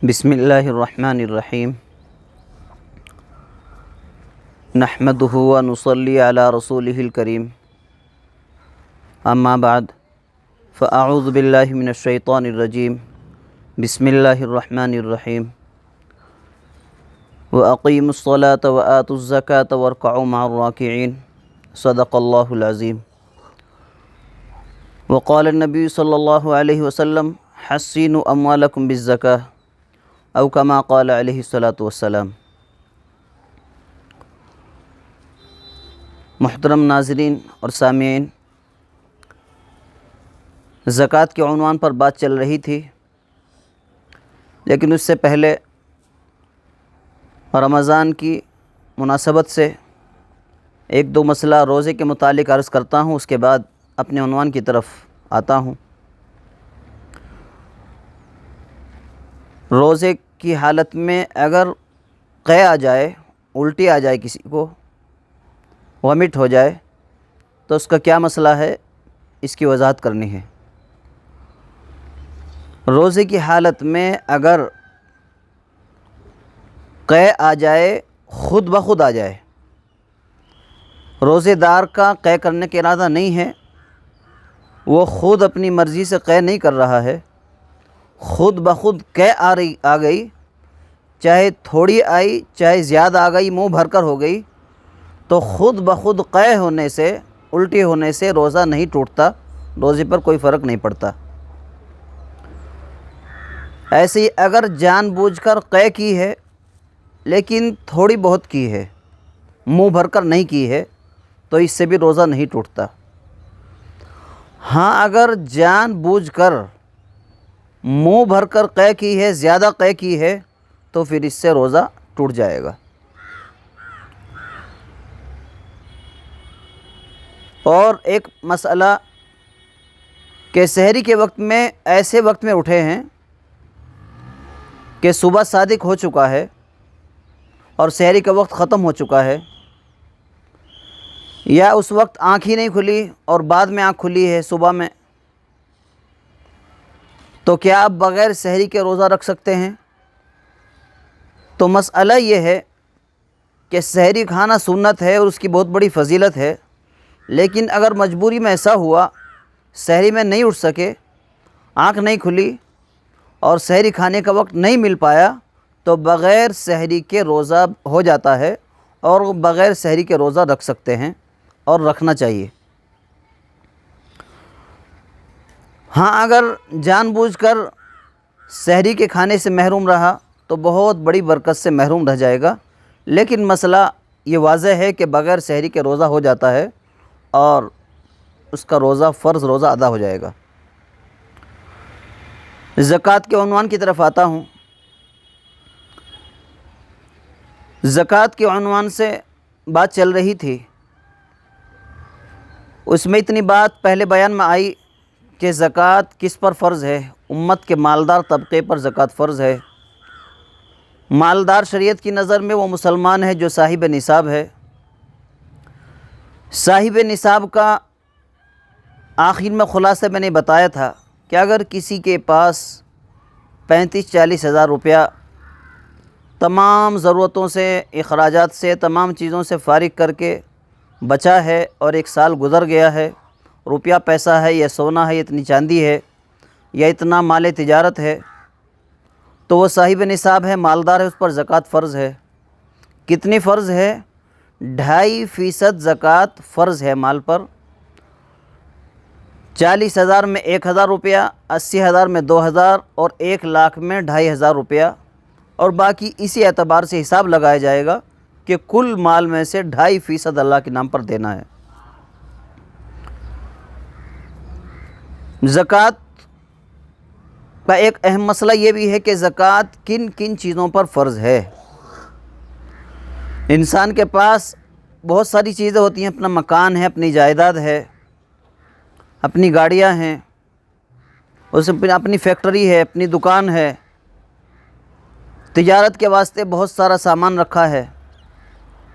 بسم اللہ الرحمن الرحیم نحمدہ و نصلی علی رسولہ الکریم اما بعد فاعوذ باللہ من الشیطان الرجیم بسم اللہ الرحمن الرحیم واقیموا الصلاة وآتوا الزکاة وارکعوا مع الراکعین صدق اللہ العظیم وقال النبی صلی اللہ علیہ وسلم حسنوا اموالکم بالزکاة او کما قال علیہ الصلاۃ والسلام۔ محترم ناظرین اور سامعین، زکوٰۃ کے عنوان پر بات چل رہی تھی، لیکن اس سے پہلے رمضان کی مناسبت سے ایک دو مسئلہ روزے کے متعلق عرض کرتا ہوں، اس کے بعد اپنے عنوان کی طرف آتا ہوں۔ روزے کی حالت میں اگر قے آ جائے، الٹی آ جائے، کسی کو وامٹ ہو جائے، تو اس کا کیا مسئلہ ہے، اس کی وضاحت کرنی ہے۔ روزے کی حالت میں اگر قے آ جائے، خود بخود آ جائے، روزے دار کا قے کرنے کا ارادہ نہیں ہے، وہ خود اپنی مرضی سے قے نہیں کر رہا ہے، خود بخود قے آ گئی، چاہے تھوڑی آئی چاہے زیادہ آ گئی، منہ بھر کر ہو گئی، تو خود بخود قے ہونے سے، الٹی ہونے سے روزہ نہیں ٹوٹتا، روزے پر کوئی فرق نہیں پڑتا۔ ایسے ہی اگر جان بوجھ کر قے کی ہے لیکن تھوڑی بہت کی ہے، منہ بھر کر نہیں کی ہے، تو اس سے بھی روزہ نہیں ٹوٹتا۔ ہاں، اگر جان بوجھ کر منہ بھر کر قے کی ہے، زیادہ قے کی ہے، تو پھر اس سے روزہ ٹوٹ جائے گا۔ اور ایک مسئلہ کہ سحری کے وقت میں، ایسے وقت میں اٹھے ہیں کہ صبح صادق ہو چکا ہے اور سحری کا وقت ختم ہو چکا ہے، یا اس وقت آنکھ ہی نہیں کھلی اور بعد میں آنکھ کھلی ہے صبح میں، تو کیا آپ بغیر سحری کے روزہ رکھ سکتے ہیں؟ تو مسئلہ یہ ہے کہ سحری کھانا سنت ہے اور اس کی بہت بڑی فضیلت ہے، لیکن اگر مجبوری میں ایسا ہوا، سحری میں نہیں اٹھ سکے، آنکھ نہیں کھلی اور سحری کھانے کا وقت نہیں مل پایا، تو بغیر سحری کے روزہ ہو جاتا ہے اور بغیر سحری کے روزہ رکھ سکتے ہیں اور رکھنا چاہیے۔ ہاں، اگر جان بوجھ کر سحری کے کھانے سے محروم رہا تو بہت بڑی برکت سے محروم رہ جائے گا، لیکن مسئلہ یہ واضح ہے کہ بغیر سحری کے روزہ ہو جاتا ہے اور اس کا روزہ فرض روزہ ادا ہو جائے گا۔ زکوٰۃ کے عنوان کی طرف آتا ہوں۔ زکوٰۃ کے عنوان سے بات چل رہی تھی، اس میں اتنی بات پہلے بیان میں آئی کہ زکوٰۃ کس پر فرض ہے۔ امت کے مالدار طبقے پر زکوٰۃ فرض ہے۔ مالدار شریعت کی نظر میں وہ مسلمان ہے جو صاحب نصاب ہے۔ صاحب نصاب کا آخر میں خلاصہ میں نے بتایا تھا کہ اگر کسی کے پاس 35-40 ہزار روپیہ تمام ضرورتوں سے، اخراجات سے، تمام چیزوں سے فارغ کر کے بچا ہے اور ایک سال گزر گیا ہے، روپیہ پیسہ ہے یا سونا ہے یا اتنی چاندی ہے یا اتنا مال تجارت ہے، تو وہ صاحب نصاب ہے، مالدار ہے، اس پر زکوٰۃ فرض ہے۔ کتنی فرض ہے؟ 2.5% زکوٰۃ فرض ہے مال پر۔ 40,000 میں 1,000 روپیہ، 80,000 میں 2,000 اور 1,00,000 میں 2,500 روپیہ، اور باقی اسی اعتبار سے حساب لگایا جائے گا کہ کل مال میں سے 2.5% اللہ کے نام پر دینا ہے۔ زکوٰۃ کا ایک اہم مسئلہ یہ بھی ہے کہ زکوٰۃ کن کن چیزوں پر فرض ہے۔ انسان کے پاس بہت ساری چیزیں ہوتی ہیں، اپنا مکان ہے، اپنی جائیداد ہے، اپنی گاڑیاں ہیں، اس میں اپنی فیکٹری ہے، اپنی دکان ہے، تجارت کے واسطے بہت سارا سامان رکھا ہے،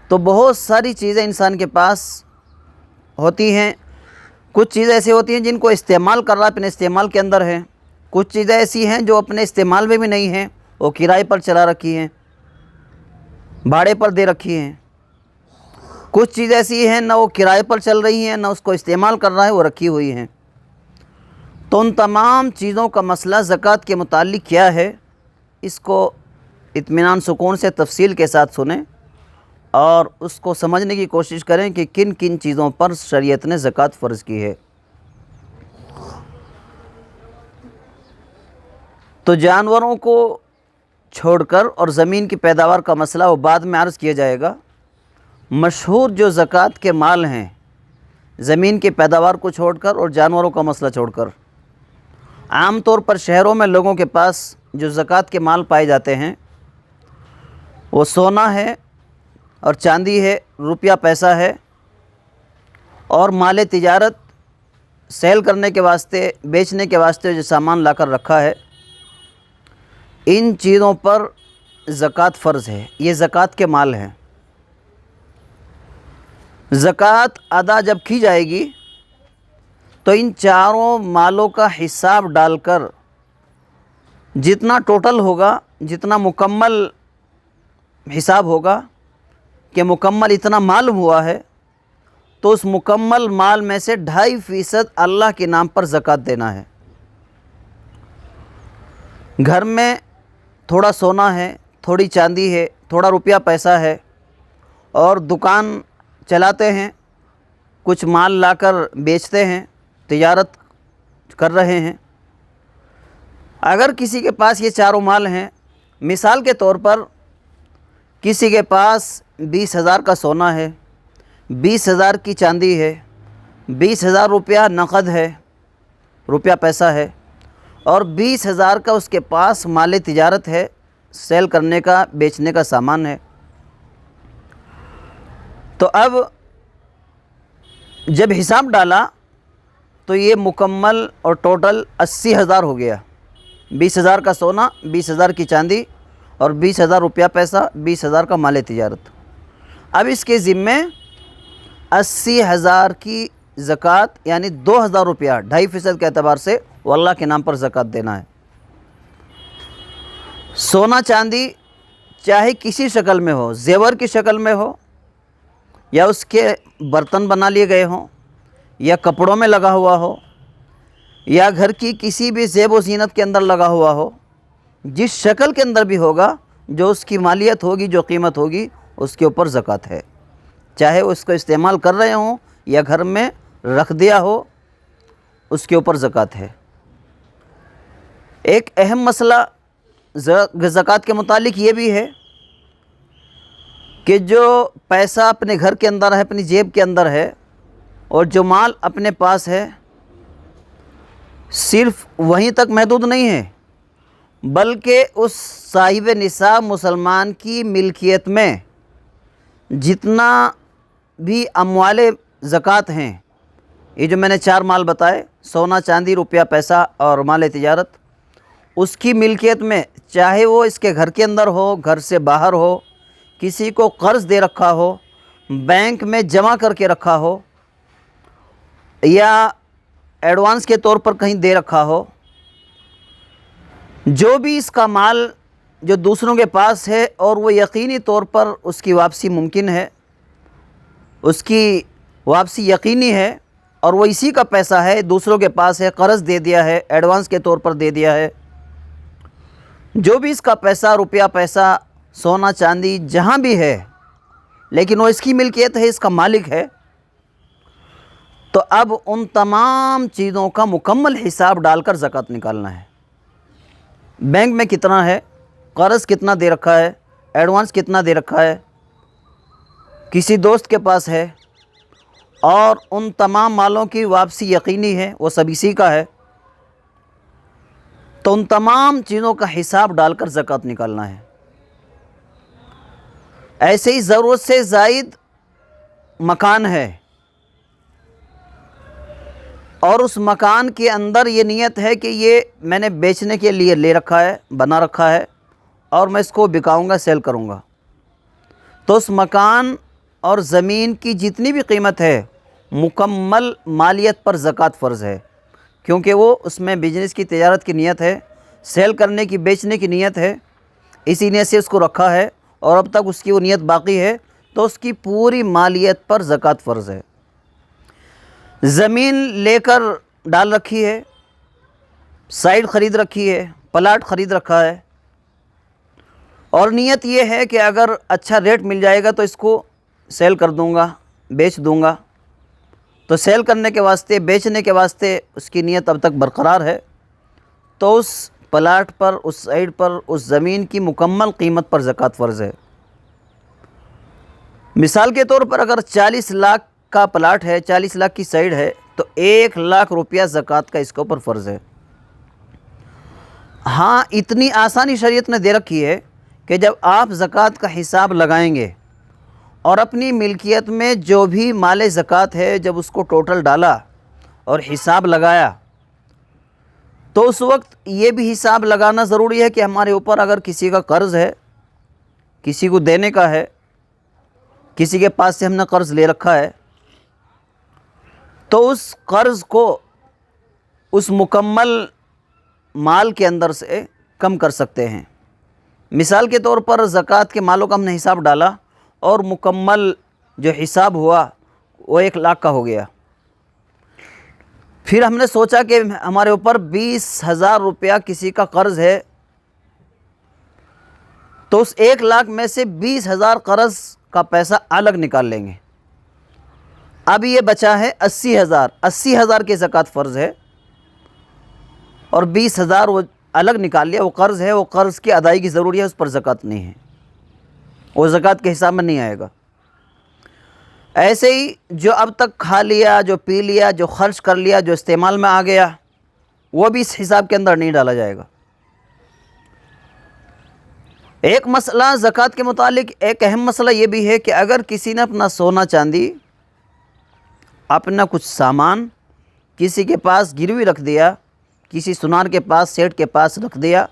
تو بہت ساری چیزیں انسان کے پاس ہوتی ہیں۔ کچھ چیزیں ایسی ہوتی ہیں جن کو استعمال کر رہا ہے، اپنے استعمال کے اندر ہے، کچھ چیزیں ایسی ہیں جو اپنے استعمال میں بھی نہیں ہیں، وہ کرائے پر چلا رکھی ہیں، بھاڑے پر دے رکھی ہیں۔ کچھ چیز ایسی ہیں نہ وہ کرائے پر چل رہی ہیں نہ اس کو استعمال کر رہا ہے، وہ رکھی ہوئی ہیں۔ تو ان تمام چیزوں کا مسئلہ زکوٰۃ کے متعلق کیا ہے، اس کو اطمینان سکون سے تفصیل کے ساتھ سنیں اور اس کو سمجھنے کی کوشش کریں کہ کن کن چیزوں پر شریعت نے زکوٰۃ فرض کی ہے۔ تو جانوروں کو چھوڑ کر اور زمین کی پیداوار کا مسئلہ وہ بعد میں عرض کیا جائے گا۔ مشہور جو زکوٰۃ کے مال ہیں، زمین کی پیداوار کو چھوڑ کر اور جانوروں کا مسئلہ چھوڑ کر، عام طور پر شہروں میں لوگوں کے پاس جو زکوٰۃ کے مال پائے جاتے ہیں وہ سونا ہے اور چاندی ہے، روپیہ پیسہ ہے، اور مال تجارت سیل کرنے کے واسطے، بیچنے کے واسطے جو سامان لا کر رکھا ہے، ان چیزوں پر زکوٰۃ فرض ہے۔ یہ زکوٰۃ کے مال ہیں۔ زکوٰۃ ادا جب کی جائے گی تو ان چاروں مالوں کا حساب ڈال کر جتنا ٹوٹل ہوگا، جتنا مکمل حساب ہوگا کہ مکمل اتنا مال ہوا ہے، تو اس مکمل مال میں سے 2.5% اللہ کے نام پر زکوٰۃ دینا ہے۔ گھر میں تھوڑا سونا ہے، تھوڑی چاندی ہے، تھوڑا روپیہ پیسہ ہے، اور دکان چلاتے ہیں، کچھ مال لا کر بیچتے ہیں، تجارت کر رہے ہیں۔ اگر کسی کے پاس یہ چاروں مال ہیں، مثال کے طور پر کسی کے پاس 20,000 کا سونا ہے، 20,000 کی چاندی ہے، 20,000 روپیہ نقد ہے، روپیہ پیسہ ہے، اور 20,000 کا اس کے پاس مال تجارت ہے، سیل کرنے کا، بیچنے کا سامان ہے۔ تو اب جب حساب ڈالا تو یہ مکمل اور ٹوٹل 80,000 ہو گیا۔ 20,000 کا سونا، 20,000 کی چاندی اور 20,000 روپیہ پیسہ، 20,000 کا مال تجارت۔ اب اس کے ذمے 80,000 کی زکوٰۃ یعنی 2,000 روپیہ 2.5% کے اعتبار سے وہ اللہ کے نام پر زکوٰۃ دینا ہے۔ سونا چاندی چاہے کسی شکل میں ہو، زیور کی شکل میں ہو، یا اس کے برتن بنا لیے گئے ہوں، یا کپڑوں میں لگا ہوا ہو، یا گھر کی کسی بھی زیب و زینت کے اندر لگا ہوا ہو، جس شکل کے اندر بھی ہوگا، جو اس کی مالیت ہوگی، جو قیمت ہوگی، اس کے اوپر زکوٰۃ ہے۔ چاہے وہ اس کو استعمال کر رہے ہوں یا گھر میں رکھ دیا ہو، اس کے اوپر زکوٰۃ ہے۔ ایک اہم مسئلہ زکوٰۃ کے متعلق یہ بھی ہے کہ جو پیسہ اپنے گھر کے اندر ہے، اپنی جیب کے اندر ہے، اور جو مال اپنے پاس ہے، صرف وہیں تک محدود نہیں ہے، بلکہ اس صاحب نصاب مسلمان کی ملکیت میں جتنا بھی اموال زکوٰۃ ہیں، یہ جو میں نے 4 مال بتائے، سونا چاندی روپیہ پیسہ اور مال تجارت، اس کی ملکیت میں چاہے وہ اس کے گھر کے اندر ہو، گھر سے باہر ہو، کسی کو قرض دے رکھا ہو، بینک میں جمع کر کے رکھا ہو، یا ایڈوانس کے طور پر کہیں دے رکھا ہو، جو بھی اس کا مال جو دوسروں کے پاس ہے اور وہ یقینی طور پر اس کی واپسی ممکن ہے، اس کی واپسی یقینی ہے، اور وہ اسی کا پیسہ ہے، دوسروں کے پاس ہے، قرض دے دیا ہے، ایڈوانس کے طور پر دے دیا ہے، جو بھی اس کا پیسہ، روپیہ پیسہ، سونا چاندی جہاں بھی ہے، لیکن وہ اس کی ملکیت ہے، اس کا مالک ہے، تو اب ان تمام چیزوں کا مکمل حساب ڈال کر زکوٰۃ نکالنا ہے۔ بینک میں کتنا ہے، قرض کتنا دے رکھا ہے، ایڈوانس کتنا دے رکھا ہے، کسی دوست کے پاس ہے، اور ان تمام مالوں کی واپسی یقینی ہے، وہ سب اسی کا ہے، تو ان تمام چیزوں کا حساب ڈال کر زکوٰۃ نکالنا ہے۔ ایسے ہی ضرورت سے زائد مکان ہے، اور اس مکان کے اندر یہ نیت ہے کہ یہ میں نے بیچنے کے لیے لے رکھا ہے، بنا رکھا ہے، اور میں اس کو بکاؤں گا، سیل کروں گا، تو اس مکان اور زمین کی جتنی بھی قیمت ہے، مکمل مالیت پر زکوٰۃ فرض ہے، کیونکہ وہ اس میں بزنس کی، تجارت کی نیت ہے، سیل کرنے کی، بیچنے کی نیت ہے، اسی نیت سے اس کو رکھا ہے اور اب تک اس کی وہ نیت باقی ہے، تو اس کی پوری مالیت پر زکوٰۃ فرض ہے۔ زمین لے کر ڈال رکھی ہے، سائٹ خرید رکھی ہے، پلاٹ خرید رکھا ہے، اور نیت یہ ہے کہ اگر اچھا ریٹ مل جائے گا تو اس کو سیل کر دوں گا، بیچ دوں گا، تو سیل کرنے کے واسطے، بیچنے کے واسطے اس کی نیت اب تک برقرار ہے، تو اس پلاٹ پر، اس سائٹ پر، اس زمین کی مکمل قیمت پر زکوٰۃ فرض ہے۔ مثال کے طور پر اگر 40 لاکھ کا پلاٹ ہے، 40 لاکھ کی سائٹ ہے، تو 1 لاکھ روپیہ زکوٰۃ کا اس کے اوپر فرض ہے۔ ہاں، اتنی آسانی شریعت نے دے رکھی ہے کہ جب آپ زکوٰۃ کا حساب لگائیں گے اور اپنی ملکیت میں جو بھی مال زکوٰۃ ہے، جب اس کو ٹوٹل ڈالا اور حساب لگایا، تو اس وقت یہ بھی حساب لگانا ضروری ہے کہ ہمارے اوپر اگر کسی کا قرض ہے، کسی کو دینے کا ہے، کسی کے پاس سے ہم نے قرض لے رکھا ہے، تو اس قرض کو اس مکمل مال کے اندر سے کم کر سکتے ہیں۔ مثال کے طور پر زکوٰۃ کے مالوں کا ہم نے حساب ڈالا اور مکمل جو حساب ہوا وہ 1 لاکھ کا ہو گیا، پھر ہم نے سوچا کہ ہمارے اوپر 20,000 روپیہ کسی کا قرض ہے، تو اس 1 لاکھ میں سے 20,000 قرض کا پیسہ الگ نکال لیں گے۔ اب یہ بچا ہے 80,000 کی زکوٰۃ فرض ہے، اور 20,000 وہ الگ نکال لیا، وہ قرض ہے، وہ قرض کی ادائیگی ضروری ہے، اس پر زکوٰۃ نہیں ہے، وہ زکوٰۃ کے حساب میں نہیں آئے گا۔ ایسے ہی جو اب تک کھا لیا، جو پی لیا، جو خرچ کر لیا، جو استعمال میں آ گیا، وہ بھی اس حساب کے اندر نہیں ڈالا جائے گا۔ ایک مسئلہ زکوٰۃ کے متعلق، ایک اہم مسئلہ یہ بھی ہے کہ اگر کسی نے اپنا سونا چاندی، اپنا کچھ سامان کسی کے پاس گروی رکھ دیا، کسی سنار کے پاس، سیٹ کے پاس رکھ دیا،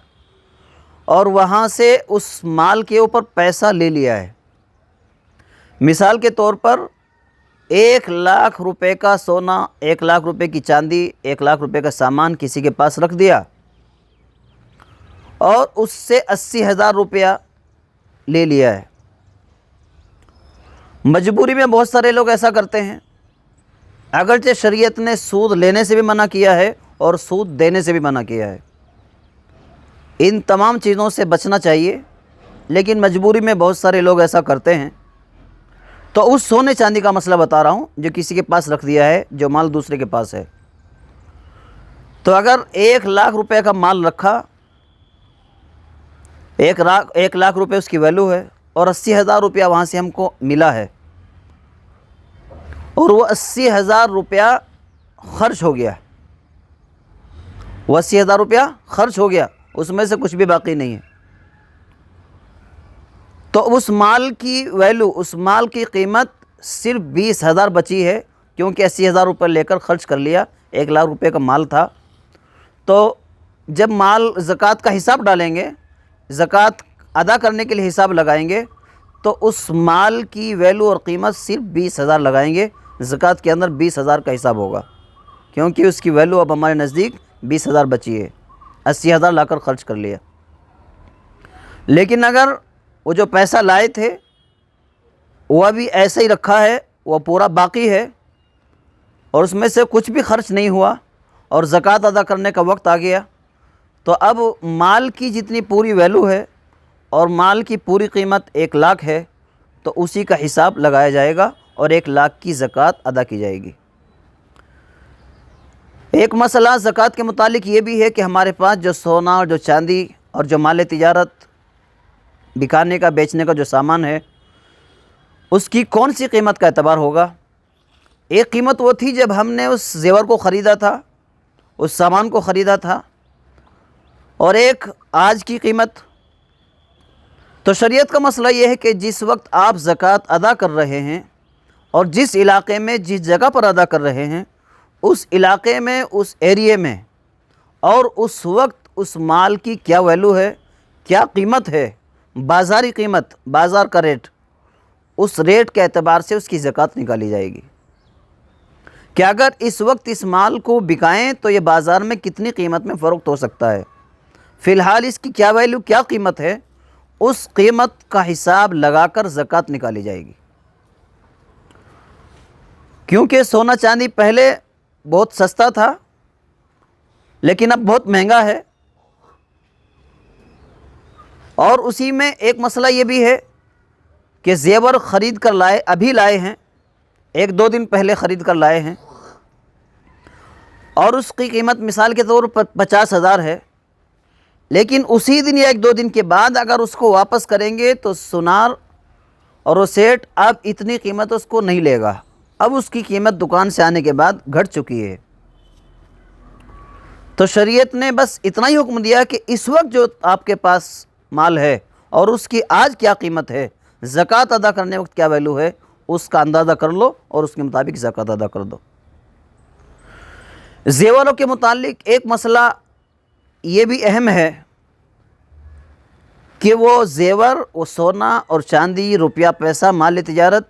اور وہاں سے اس مال کے اوپر پیسہ لے لیا ہے، مثال کے طور پر 1 لاکھ روپے کا سونا، 1 لاکھ روپے کی چاندی، 1 لاکھ روپے کا سامان کسی کے پاس رکھ دیا، اور اس سے 80,000 روپیہ لے لیا ہے۔ مجبوری میں بہت سارے لوگ ایسا کرتے ہیں، اگرچہ شریعت نے سود لینے سے بھی منع کیا ہے اور سود دینے سے بھی منع کیا ہے، ان تمام چیزوں سے بچنا چاہیے، لیکن مجبوری میں بہت سارے لوگ ایسا کرتے ہیں۔ تو اس سونے چاندی کا مسئلہ بتا رہا ہوں جو کسی کے پاس رکھ دیا ہے، جو مال دوسرے کے پاس ہے۔ تو اگر 1 لاکھ روپے کا مال رکھا، 1 لاکھ روپے اس کی ویلیو ہے، اور 80,000 روپیہ وہاں سے ہم کو ملا ہے، اور وہ 80,000 روپیہ خرچ ہو گیا، وہ 80,000 روپیہ خرچ ہو گیا، اس میں سے کچھ بھی باقی نہیں ہے، تو اس مال کی ویلیو، اس مال کی قیمت صرف 20,000 بچی ہے، کیونکہ 80,000 روپے لے کر خرچ کر لیا، 1 لاکھ روپے کا مال تھا۔ تو جب مال زکوٰۃ کا حساب ڈالیں گے، زکوٰۃ ادا کرنے کے لیے حساب لگائیں گے، تو اس مال کی ویلیو اور قیمت صرف 20,000 لگائیں گے، زکوٰۃ کے اندر 20,000 کا حساب ہوگا، کیونکہ اس کی ویلیو اب ہمارے نزدیک 20,000 بچی ہے، 80,000 لا کر خرچ کر لیا۔ لیکن اگر وہ جو پیسہ لائے تھے وہ ابھی ایسے ہی رکھا ہے، وہ پورا باقی ہے، اور اس میں سے کچھ بھی خرچ نہیں ہوا، اور زکوٰۃ ادا کرنے کا وقت آ گیا، تو اب مال کی جتنی پوری ویلیو ہے اور مال کی پوری قیمت 1 لاکھ ہے، تو اسی کا حساب لگایا جائے گا اور 1 لاکھ کی زکوٰۃ ادا کی جائے گی۔ ایک مسئلہ زکوٰۃ کے متعلق یہ بھی ہے کہ ہمارے پاس جو سونا اور جو چاندی اور جو مال تجارت، بکانے کا، بیچنے کا جو سامان ہے، اس کی کون سی قیمت کا اعتبار ہوگا؟ ایک قیمت وہ تھی جب ہم نے اس زیور کو خریدا تھا، اس سامان کو خریدا تھا، اور ایک آج کی قیمت۔ تو شریعت کا مسئلہ یہ ہے کہ جس وقت آپ زکوٰۃ ادا کر رہے ہیں اور جس علاقے میں، جس جگہ پر ادا کر رہے ہیں، اس علاقے میں، اس ایریے میں، اور اس وقت اس مال کی کیا ویلیو ہے، کیا قیمت ہے، بازاری قیمت، بازار کا ریٹ، اس ریٹ کے اعتبار سے اس کی زکوٰۃ نکالی جائے گی کہ اگر اس وقت اس مال کو بکائیں تو یہ بازار میں کتنی قیمت میں فروخت ہو سکتا ہے، فی الحال اس کی کیا ویلیو، کیا قیمت ہے، اس قیمت کا حساب لگا کر زکوٰۃ نکالی جائے گی۔ کیونکہ سونا چاندی پہلے بہت سستا تھا لیکن اب بہت مہنگا ہے، اور اسی میں ایک مسئلہ یہ بھی ہے کہ زیور خرید کر لائے، ابھی لائے ہیں، 1-2 دن پہلے خرید کر لائے ہیں، اور اس کی قیمت مثال کے طور پر 50,000 ہے، لیکن اسی دن یا 1-2 دن کے بعد اگر اس کو واپس کریں گے تو سنار اور وہ سیٹ اب اتنی قیمت اس کو نہیں لے گا، اب اس کی قیمت دکان سے آنے کے بعد گھٹ چکی ہے۔ تو شریعت نے بس اتنا ہی حکم دیا کہ اس وقت جو آپ کے پاس مال ہے اور اس کی آج کیا قیمت ہے، زکوٰۃ ادا کرنے وقت کیا ویلو ہے، اس کا اندازہ کر لو اور اس کے مطابق زکوٰۃ ادا کر دو۔ زیوروں کے متعلق ایک مسئلہ یہ بھی اہم ہے کہ وہ زیور، وہ سونا اور چاندی، روپیہ پیسہ، مال تجارت،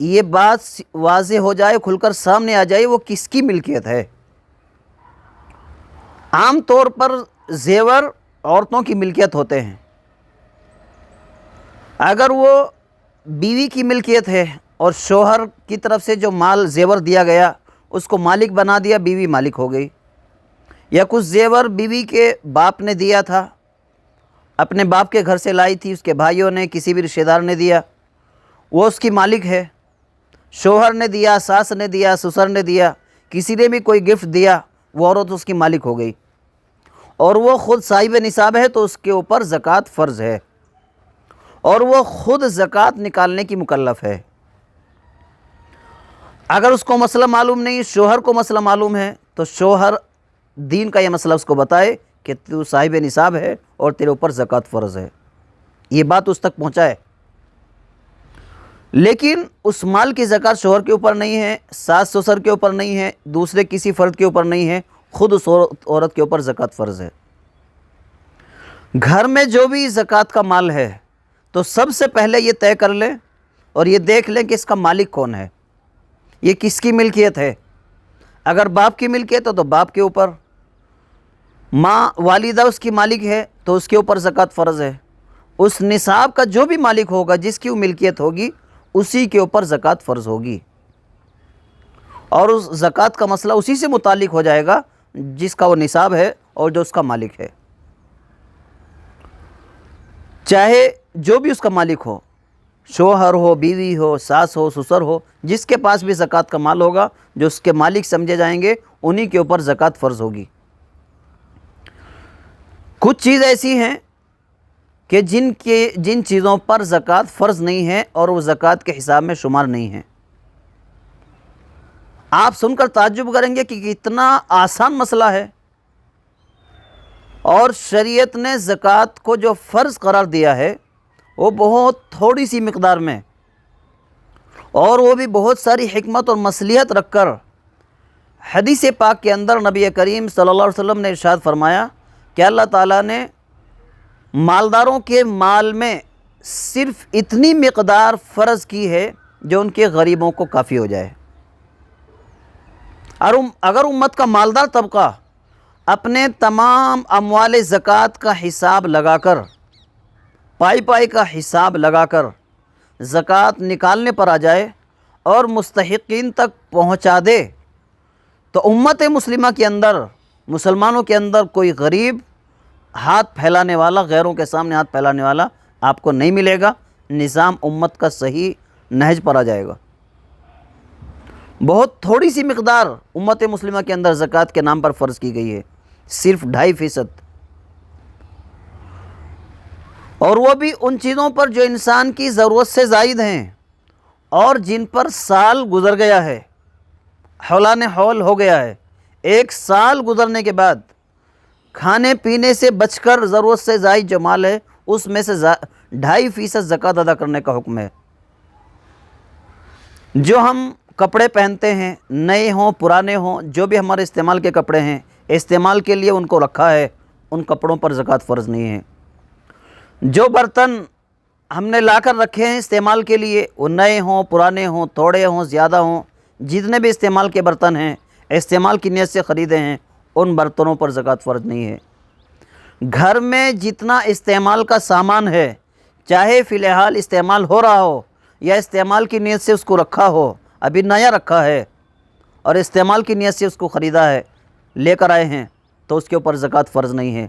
یہ بات واضح ہو جائے، کھل کر سامنے آ جائے وہ کس کی ملکیت ہے۔ عام طور پر زیور عورتوں کی ملکیت ہوتے ہیں، اگر وہ بیوی کی ملکیت ہے اور شوہر کی طرف سے جو مال زیور دیا گیا اس کو مالک بنا دیا، بیوی مالک ہو گئی، یا کچھ زیور بیوی کے باپ نے دیا تھا، اپنے باپ کے گھر سے لائی تھی، اس کے بھائیوں نے، کسی بھی رشتہ دار نے دیا، وہ اس کی مالک ہے۔ شوہر نے دیا، ساس نے دیا، سسر نے دیا، کسی نے بھی کوئی گفٹ دیا، وہ عورت اس کی مالک ہو گئی، اور وہ خود صاحب نصاب ہے تو اس کے اوپر زکوٰۃ فرض ہے، اور وہ خود زکوٰۃ نکالنے کی مکلف ہے۔ اگر اس کو مسئلہ معلوم نہیں، شوہر کو مسئلہ معلوم ہے، تو شوہر دین کا یہ مسئلہ اس کو بتائے کہ تو صاحب نصاب ہے اور تیرے اوپر زکوٰۃ فرض ہے، یہ بات اس تک پہنچائے۔ لیکن اس مال کی زکوٰۃ شوہر کے اوپر نہیں ہے، ساس سسر کے اوپر نہیں ہے، دوسرے کسی فرد کے اوپر نہیں ہے، خود اس عورت کے اوپر زکوٰۃ فرض ہے۔ گھر میں جو بھی زکوٰۃ کا مال ہے تو سب سے پہلے یہ طے کر لیں اور یہ دیکھ لیں کہ اس کا مالک کون ہے، یہ کس کی ملکیت ہے۔ اگر باپ کی ملکیت ہے تو باپ کے اوپر، ماں والدہ اس کی مالک ہے تو اس کے اوپر زکوٰۃ فرض ہے۔ اس نصاب کا جو بھی مالک ہوگا، جس کی وہ ملکیت ہوگی، اسی کے اوپر زکوٰۃ فرض ہوگی، اور اس زکوٰۃ کا مسئلہ اسی سے متعلق ہو جائے گا جس کا وہ نصاب ہے اور جو اس کا مالک ہے، چاہے جو بھی اس کا مالک ہو، شوہر ہو، بیوی ہو، ساس ہو، سسر ہو، جس کے پاس بھی زکوٰۃ کا مال ہوگا، جو اس کے مالک سمجھے جائیں گے، انہی کے اوپر زکوٰۃ فرض ہوگی۔ کچھ چیز ایسی ہیں کہ جن چیزوں پر زکوٰۃ فرض نہیں ہے اور وہ زکوٰۃ کے حساب میں شمار نہیں ہیں۔ آپ سن کر تعجب کریں گے کہ کتنا آسان مسئلہ ہے، اور شریعت نے زکوٰۃ کو جو فرض قرار دیا ہے وہ بہت تھوڑی سی مقدار میں، اور وہ بھی بہت ساری حکمت اور مصلحت رکھ کر۔ حدیث پاک کے اندر نبی کریم صلی اللہ علیہ وسلم نے ارشاد فرمایا کہ اللہ تعالیٰ نے مالداروں کے مال میں صرف اتنی مقدار فرض کی ہے جو ان کے غریبوں کو کافی ہو جائے۔ اور اگر امت کا مالدار طبقہ اپنے تمام اموال زکوٰۃ کا حساب لگا کر، پائی کا حساب لگا کر زکوٰۃ نکالنے پر آ جائے اور مستحقین تک پہنچا دے، تو امت مسلمہ کے اندر، مسلمانوں کے اندر کوئی غریب ہاتھ پھیلانے والا، غیروں کے سامنے ہاتھ پھیلانے والا آپ کو نہیں ملے گا۔ نظام امت کا صحیح نہج پر آ جائے گا۔ بہت تھوڑی سی مقدار امت مسلمہ کے اندر زکوٰۃ کے نام پر فرض کی گئی ہے، صرف 2.5%، اور وہ بھی ان چیزوں پر جو انسان کی ضرورت سے زائد ہیں اور جن پر سال گزر گیا ہے، حولان حول ہو گیا ہے۔ 1 سال گزرنے کے بعد کھانے پینے سے بچ کر ضرورت سے زائد جو مال ہے اس میں سے 2.5% زکوٰۃ ادا کرنے کا حکم ہے۔ جو ہم کپڑے پہنتے ہیں، نئے ہوں پرانے ہوں، جو بھی ہمارے استعمال کے کپڑے ہیں، استعمال کے لیے ان کو رکھا ہے، ان کپڑوں پر زکوٰۃ فرض نہیں ہے۔ جو برتن ہم نے لا کر رکھے ہیں استعمال کے لیے، وہ نئے ہوں پرانے ہوں، تھوڑے ہوں زیادہ ہوں، جتنے بھی استعمال کے برتن ہیں، استعمال کی نیت سے خریدے ہیں، ان برتنوں پر زکوٰۃ فرض نہیں ہے۔ گھر میں جتنا استعمال کا سامان ہے، چاہے فی الحال استعمال ہو رہا ہو یا استعمال کی نیت سے اس کو رکھا ہو، ابھی نیا رکھا ہے اور استعمال کی نیت سے اس کو خریدا ہے، لے کر آئے ہیں، تو اس کے اوپر زکوٰۃ فرض نہیں ہے۔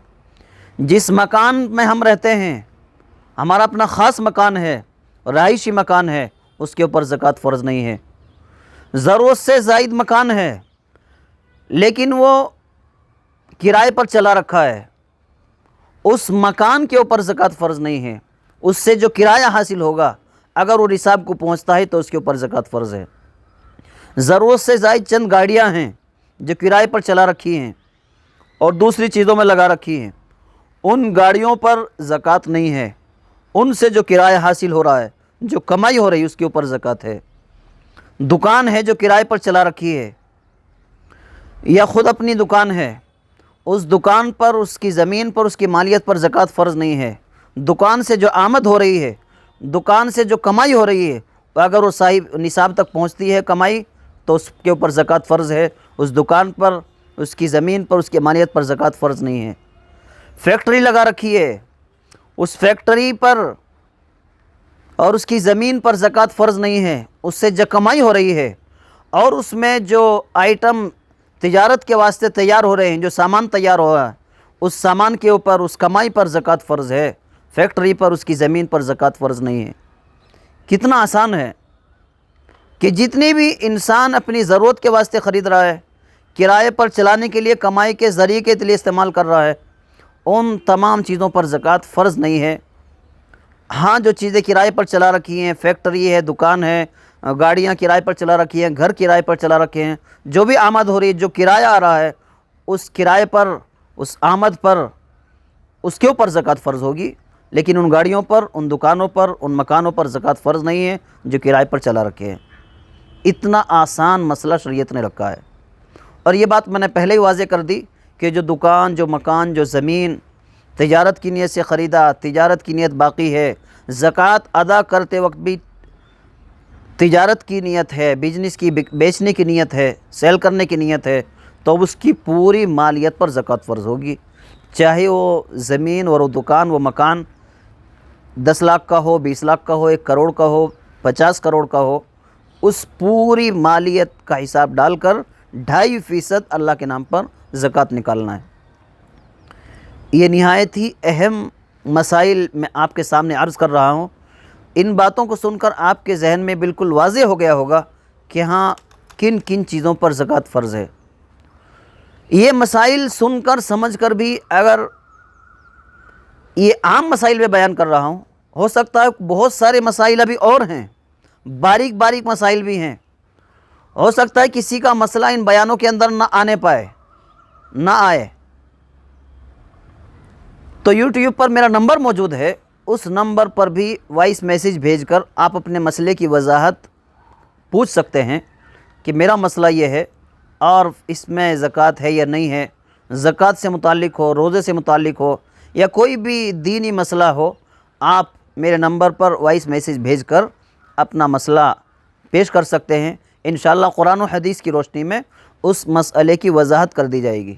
جس مکان میں ہم رہتے ہیں، ہمارا اپنا خاص مکان ہے، رہائشی مکان ہے، اس کے اوپر زکوٰۃ فرض نہیں ہے۔ ضرورت سے زائد مکان ہے لیکن وہ کرائے پر چلا رکھا ہے، اس مکان کے اوپر زکوٰۃ فرض نہیں ہے۔ اس سے جو کرایہ حاصل ہوگا اگر وہ نصاب کو پہنچتا ہے تو اس کے اوپر زکوٰۃ فرض ہے۔ ضرورت سے زائد چند گاڑیاں ہیں جو کرائے پر چلا رکھی ہیں اور دوسری چیزوں میں لگا رکھی ہیں، ان گاڑیوں پر زکوٰۃ نہیں ہے۔ ان سے جو کرایہ حاصل ہو رہا ہے، جو کمائی ہو رہی ہے، اس کے اوپر زکوٰۃ ہے۔ دکان ہے جو کرائے پر چلا رکھی ہے یا خود اپنی دکان ہے، اس دکان پر، اس کی زمین پر، اس کی مالیت پر زکوٰۃ فرض نہیں ہے۔ دکان سے جو آمد ہو رہی ہے، دکان سے جو کمائی ہو رہی ہے، اگر وہ صاحب نصاب تک پہنچتی ہے کمائی تو اس کے اوپر زکوٰۃ فرض ہے۔ اس دکان پر، اس کی زمین پر، اس کی مالیت پر زکوٰۃ فرض نہیں ہے۔ فیکٹری لگا رکھی ہے، اس فیکٹری پر اور اس کی زمین پر زکوٰۃ فرض نہیں ہے۔ اس سے جو کمائی ہو رہی ہے اور اس میں جو آئٹم تجارت کے واسطے تیار ہو رہے ہیں، جو سامان تیار ہو رہا ہے، اس سامان کے اوپر، اس کمائی پر زکوٰۃ فرض ہے۔ فیکٹری پر، اس کی زمین پر زکوٰۃ فرض نہیں ہے۔ کتنا آسان ہے کہ جتنی بھی انسان اپنی ضرورت کے واسطے خرید رہا ہے، کرائے پر چلانے کے لیے، کمائی کے ذریعے کے لیے استعمال کر رہا ہے، ان تمام چیزوں پر زکوٰۃ فرض نہیں ہے۔ ہاں، جو چیزیں کرائے پر چلا رکھی ہیں، فیکٹری ہے، دکان ہے، گاڑیاں کرائے پر چلا رکھی ہیں، گھر کرائے پر چلا رکھے ہیں، جو بھی آمد ہو رہی ہے، جو کرایہ آ رہا ہے، اس کرائے پر، اس آمد پر، اس کے اوپر زکوٰۃ فرض ہوگی۔ لیکن ان گاڑیوں پر، ان دکانوں پر، ان مکانوں پر زکوٰۃ فرض نہیں ہے جو کرائے پر چلا رکھے ہیں۔ اتنا آسان مسئلہ شریعت نے رکھا ہے۔ اور یہ بات میں نے پہلے ہی واضح کر دی کہ جو دکان، جو مکان، جو زمین تجارت کی نیت سے خریدا، تجارت کی نیت باقی ہے، زکوٰۃ ادا کرتے وقت بھی تجارت کی نیت ہے، بزنس کی، بیچنے کی نیت ہے، سیل کرنے کی نیت ہے، تو اس کی پوری مالیت پر زکوٰۃ فرض ہوگی، چاہے وہ زمین اور وہ دکان، وہ مکان 10 لاکھ کا ہو، 20 لاکھ کا ہو، 1 کروڑ کا ہو، 50 کروڑ کا ہو۔ اس پوری مالیت کا حساب ڈال کر 2.5% اللہ کے نام پر زکوٰۃ نکالنا ہے۔ یہ نہایت ہی اہم مسائل میں آپ کے سامنے عرض کر رہا ہوں۔ ان باتوں کو سن کر آپ کے ذہن میں بالکل واضح ہو گیا ہوگا کہ ہاں، کن کن چیزوں پر زکوٰۃ فرض ہے۔ یہ مسائل سن کر، سمجھ کر بھی، اگر یہ عام مسائل میں بیان کر رہا ہوں، ہو سکتا ہے بہت سارے مسائل ابھی اور ہیں، باریک باریک مسائل بھی ہیں، ہو سکتا ہے کسی کا مسئلہ ان بیانوں کے اندر نہ آنے پائے، نہ آئے۔ تو یوٹیوب پر میرا نمبر موجود ہے، اس نمبر پر بھی وائس میسیج بھیج کر آپ اپنے مسئلے کی وضاحت پوچھ سکتے ہیں کہ میرا مسئلہ یہ ہے اور اس میں زکوٰۃ ہے یا نہیں ہے۔ زکوٰۃ سے متعلق ہو، روزے سے متعلق ہو، یا کوئی بھی دینی مسئلہ ہو، آپ میرے نمبر پر وائس میسیج بھیج کر اپنا مسئلہ پیش کر سکتے ہیں۔ انشاءاللہ قرآن و حدیث کی روشنی میں اس مسئلے کی وضاحت کر دی جائے گی۔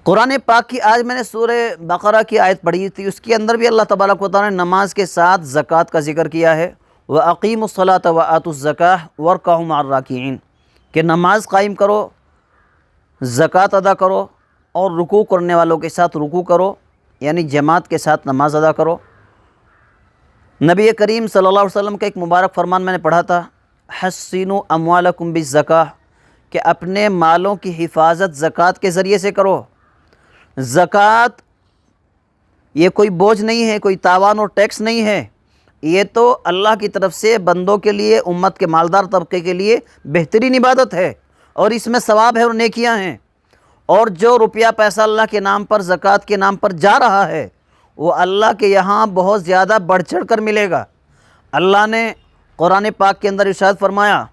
قرآن پاک کی آج میں نے سورہ بقرہ کی آیت پڑھی تھی، اس کے اندر بھی اللہ تبارک و تعالیٰ نے نماز کے ساتھ زکوٰۃ کا ذکر کیا ہے۔ وَأَقِيمُوا الصَّلَاةَ وَآتُوا الزَّكَاةَ وَارْكَعُوا مَعَ الرَّاكِعِينَ، کہ نماز قائم کرو، زکوٰۃ ادا کرو اور رکوع کرنے والوں کے ساتھ رکوع کرو، یعنی جماعت کے ساتھ نماز ادا کرو۔ نبی کریم صلی اللہ علیہ وسلم کا ایک مبارک فرمان میں نے پڑھا تھا، حَسِّنُوا أَمْوَالَكُمْ بِالزَّكَاةِ، کہ اپنے مالوں کی حفاظت زکوٰۃ کے ذریعے سے کرو۔ زکوٰۃ یہ کوئی بوجھ نہیں ہے، کوئی تاوان اور ٹیکس نہیں ہے، یہ تو اللہ کی طرف سے بندوں کے لیے، امت کے مالدار طبقے کے لیے بہترین عبادت ہے، اور اس میں ثواب ہے اور نیکیاں ہیں۔ اور جو روپیہ پیسہ اللہ کے نام پر، زکوٰۃ کے نام پر جا رہا ہے، وہ اللہ کے یہاں بہت زیادہ بڑھ چڑھ کر ملے گا۔ اللہ نے قرآن پاک کے اندر ارشاد فرمایا،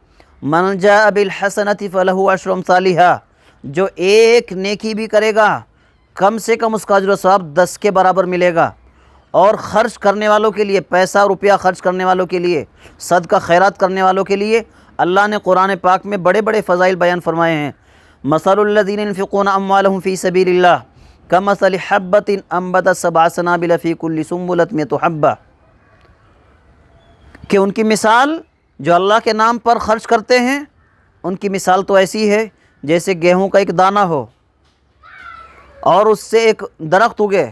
مَنْ جَاءَ بِالْحَسَنَةِ فَلَهُ عَشْرُ أَمْثَالِهَا، جو ایک نیکی بھی کرے گا، کم سے کم اس کا اجر و ثواب 10 کے برابر ملے گا۔ اور خرچ کرنے والوں کے لیے، پیسہ روپیہ خرچ کرنے والوں کے لیے، صدقہ خیرات کرنے والوں کے لیے اللہ نے قرآن پاک میں بڑے بڑے فضائل بیان فرمائے ہیں۔ مَثَلُ الَّذِينَ يُنْفِقُونَ أَمْوَالَهُمْ فِي سَبِيلِ اللَّهِ کمثل حبۃ انبتت سبع سنابل فی کل سنبلۃ مئۃ حبۃ، کہ ان کی مثال جو اللہ کے نام پر خرچ کرتے ہیں ان کی مثال تو ایسی ہے جیسے گیہوں کا ایک دانہ ہو اور اس سے ایک درخت اگے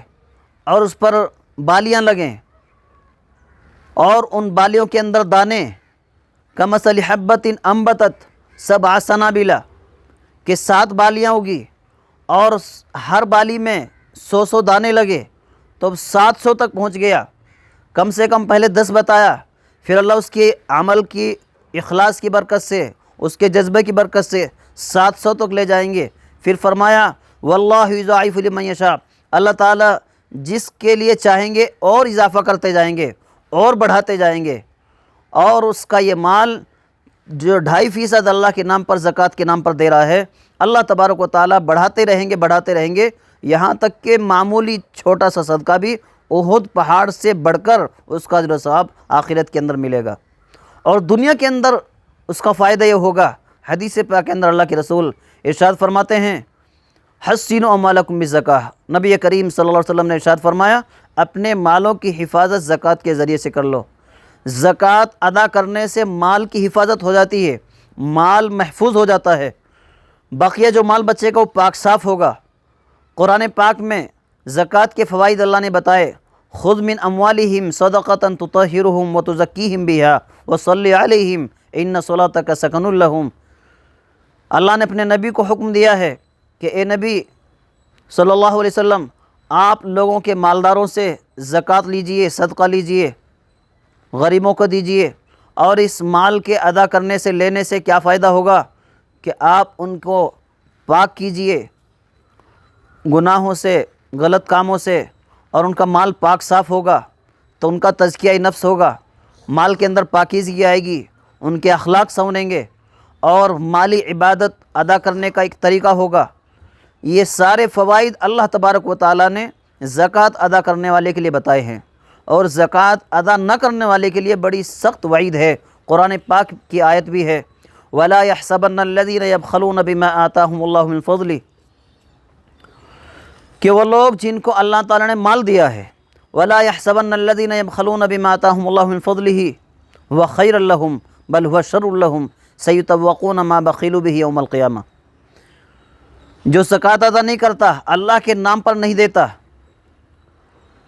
اور اس پر بالیاں لگیں اور ان بالیوں کے اندر دانے، کمثل حبۃ انبتت سبع سنابل، کہ 7 بالیاں اگی اور ہر بالی میں 100 دانے لگے تو اب 700 تک پہنچ گیا۔ کم سے کم پہلے 10 بتایا، پھر اللہ اس کے عمل کی اخلاص کی برکت سے، اس کے جذبے کی برکت سے 700 تک لے جائیں گے۔ پھر فرمایا واللہ یضاعف لمن یشاء، اللہ تعالیٰ جس کے لیے چاہیں گے اور اضافہ کرتے جائیں گے اور بڑھاتے جائیں گے، اور اس کا یہ مال جو 2.5% اللہ کے نام پر زکوٰۃ کے نام پر دے رہا ہے، اللہ تبارک و تعالیٰ بڑھاتے رہیں گے یہاں تک کہ معمولی چھوٹا سا صدقہ بھی احد پہاڑ سے بڑھ کر اس کا اجر و ثواب آخرت کے اندر ملے گا، اور دنیا کے اندر اس کا فائدہ یہ ہوگا۔ حدیث پاک کے اندر اللہ کے رسول ارشاد فرماتے ہیں حسنوا اموالکم بالزکاۃ، نبی کریم صلی اللہ علیہ وسلم نے ارشاد فرمایا اپنے مالوں کی حفاظت زکوٰۃ کے ذریعے سے کر لو۔ زکوٰۃ ادا کرنے سے مال کی حفاظت ہو جاتی ہے، مال محفوظ ہو جاتا ہے، بقیہ جو مال بچے کا وہ پاک صاف ہوگا۔ قرآن پاک میں زکوٰۃ کے فوائد اللہ نے بتائے، خذ من اموالہم صدقۃ تطہرہم وتزکیہم بہا وصلی علیہم ان صلاتک سکن لہم۔ اللہ نے اپنے نبی کو حکم دیا ہے کہ اے نبی صلی اللہ علیہ وسلم، آپ لوگوں کے مالداروں سے زکوٰۃ لیجئے، صدقہ لیجئے، غریبوں کو دیجئے، اور اس مال کے ادا کرنے سے، لینے سے کیا فائدہ ہوگا کہ آپ ان کو پاک کیجئے گناہوں سے، غلط کاموں سے، اور ان کا مال پاک صاف ہوگا تو ان کا تزکیہ نفس ہوگا، مال کے اندر پاکیزگی آئے گی، ان کے اخلاق سنوریں گے، اور مالی عبادت ادا کرنے کا ایک طریقہ ہوگا۔ یہ سارے فوائد اللہ تبارک و تعالیٰ نے زکوٰۃ ادا کرنے والے کے لیے بتائے ہیں، اور زکوٰۃ ادا نہ کرنے والے کے لیے بڑی سخت وعید ہے۔ قرآن پاک کی آیت بھی ہے وَلَا يَحْسَبَنَّ الَّذِينَ يَبْخَلُونَ بِمَا آتَاهُمُ اللَّهُ مِنْ فَضْلِهِ، کہ وہ لوگ جن کو اللہ تعالیٰ نے مال دیا ہے، وَلَا يَحْسَبَنَّ الَّذِينَ يَبْخَلُونَ بِمَا آتَاهُمُ اللَّهُ مِنْ فَضْلِهِ هُوَ خَيْرٌ لَهُمْ بَلْ هُوَ شَرٌّ لَهُمْ سَيُطَوَّقُونَ مَا بَخِلُوا بِهِ يَوْمَ الْقِيَامَةِ۔ جو زکوٰۃ ادا نہیں کرتا، اللہ کے نام پر نہیں دیتا،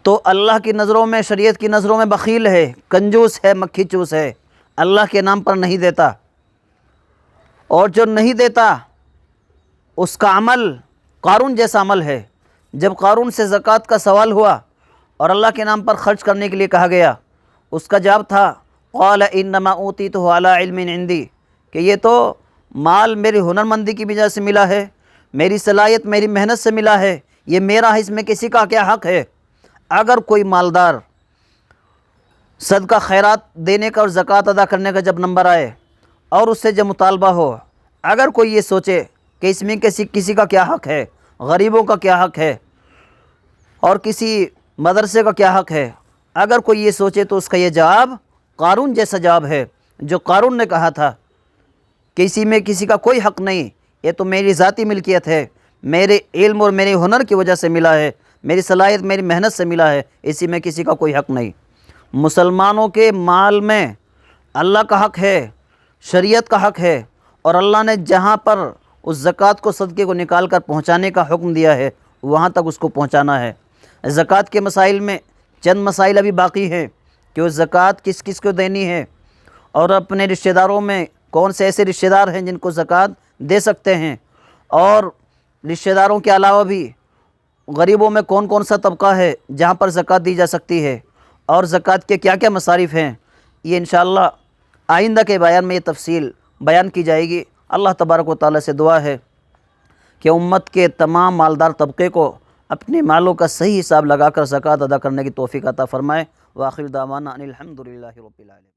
تو اللہ کی نظروں میں، شریعت کی نظروں میں بخیل ہے، کنجوس ہے، مکھی چوس ہے، اللہ کے نام پر نہیں دیتا۔ اور جو نہیں دیتا اس کا عمل قارون جیسا عمل ہے۔ جب قارون سے زکوٰۃ کا سوال ہوا اور اللہ کے نام پر خرچ کرنے کے لیے کہا گیا، اس کا جواب تھا قال انما اوتیتہ علی علم عندی، کہ یہ تو مال میری ہنرمندی کی وجہ سے ملا ہے، میری صلاحیت، میری محنت سے ملا ہے، یہ میرا ہے، اس میں کسی کا کیا حق ہے۔ اگر کوئی مالدار صدقہ خیرات دینے کا اور زکوٰۃ ادا کرنے کا جب نمبر آئے اور اس سے جب مطالبہ ہو، اگر کوئی یہ سوچے کہ اس میں کسی کا کیا حق ہے، غریبوں کا کیا حق ہے، اور کسی مدرسے کا کیا حق ہے، اگر کوئی یہ سوچے تو اس کا یہ جواب قارون جیسا جواب ہے، جو قارون نے کہا تھا کہ اسی میں کسی کا کوئی حق نہیں، یہ تو میری ذاتی ملکیت ہے، میرے علم اور میرے ہنر کی وجہ سے ملا ہے، میری صلاحیت، میری محنت سے ملا ہے، اسی میں کسی کا کوئی حق نہیں۔ مسلمانوں کے مال میں اللہ کا حق ہے، شریعت کا حق ہے، اور اللہ نے جہاں پر اس زکوٰۃ کو، صدقے کو نکال کر پہنچانے کا حکم دیا ہے وہاں تک اس کو پہنچانا ہے۔ زکوٰۃ کے مسائل میں چند مسائل ابھی باقی ہیں کہ وہ زکوٰۃ کس کس کو دینی ہے، اور اپنے رشتہ داروں میں کون سے ایسے رشتہ دار ہیں جن کو زکوٰۃ دے سکتے ہیں، اور رشتہ داروں کے علاوہ بھی غریبوں میں کون کون سا طبقہ ہے جہاں پر زکوٰۃ دی جا سکتی ہے، اور زکوٰۃ کے کیا کیا مصارف ہیں، یہ انشاءاللہ آئندہ کے بیان میں یہ تفصیل بیان کی جائے گی۔ اللہ تبارک و تعالیٰ سے دعا ہے کہ امت کے تمام مالدار طبقے کو اپنے مالوں کا صحیح حساب لگا کر زکوٰۃ ادا کرنے کی توفیق عطا فرمائے۔ وآخر دعوانا ان الحمد للہ رب العالمین۔